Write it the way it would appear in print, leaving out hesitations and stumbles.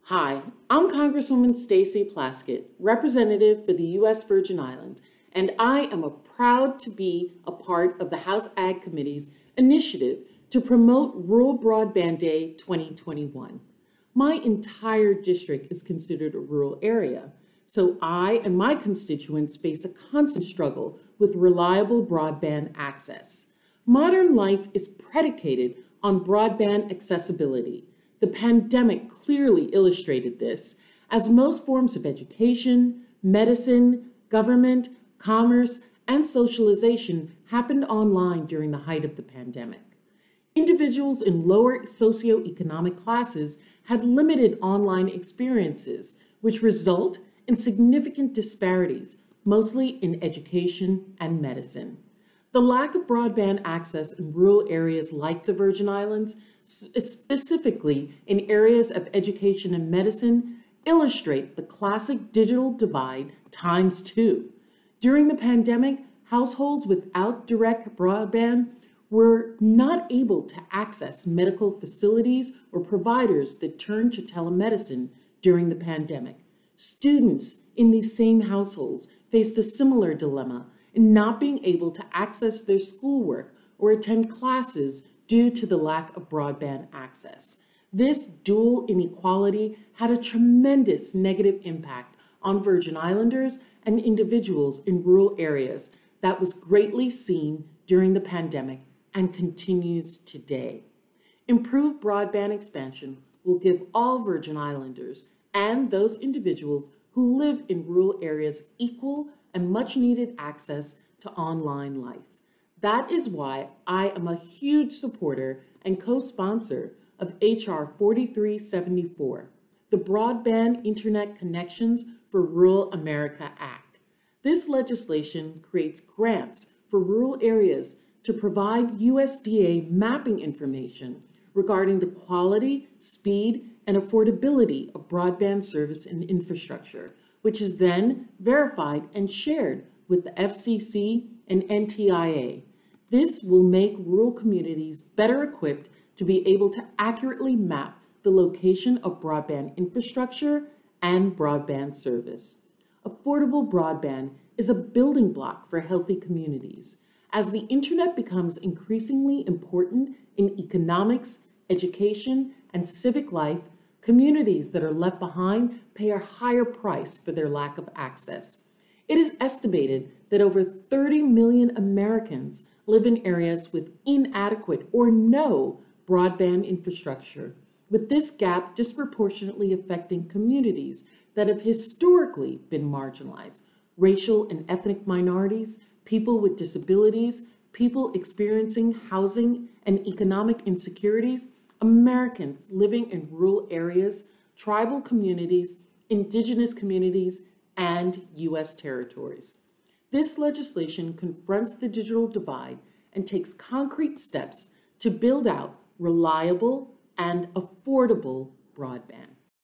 Hi, I'm Congresswoman Stacey Plaskett, representative for the U.S. Virgin Islands, and I am proud to be a part of the House Ag Committee's initiative to promote Rural Broadband Day 2021. My entire district is considered a rural area, so I and my constituents face a constant struggle with reliable broadband access. Modern life is predicated on broadband accessibility. The pandemic clearly illustrated this, as most forms of education, medicine, government, commerce, and socialization happened online during the height of the pandemic. Individuals in lower socioeconomic classes had limited online experiences, which result in significant disparities, mostly in education and medicine. The lack of broadband access in rural areas like the Virgin Islands, specifically in areas of education and medicine, illustrate the classic digital divide times two. During the pandemic, households without direct broadband were not able to access medical facilities or providers that turned to telemedicine during the pandemic. Students in these same households faced a similar dilemma in not being able to access their schoolwork or attend classes due to the lack of broadband access. This dual inequality had a tremendous negative impact on Virgin Islanders and individuals in rural areas that was greatly seen during the pandemic and continues today. Improved broadband expansion will give all Virgin Islanders and those individuals who live in rural areas equal and much needed access to online life. That is why I am a huge supporter and co-sponsor of H.R. 4374, the Broadband Internet Connections for Rural America Act. This legislation creates grants for rural areas to provide USDA mapping information regarding the quality, speed, and affordability of broadband service and infrastructure, which is then verified and shared with the FCC and NTIA. This will make rural communities better equipped to be able to accurately map the location of broadband infrastructure and broadband service. Affordable broadband is a building block for healthy communities. As the internet becomes increasingly important in economics, education, and civic life, communities that are left behind pay a higher price for their lack of access. It is estimated that over 30 million Americans live in areas with inadequate or no broadband infrastructure, with this gap disproportionately affecting communities that have historically been marginalized: racial and ethnic minorities, people with disabilities, people experiencing housing and economic insecurities, Americans living in rural areas, tribal communities, indigenous communities, and U.S. territories. This legislation confronts the digital divide and takes concrete steps to build out reliable and affordable broadband.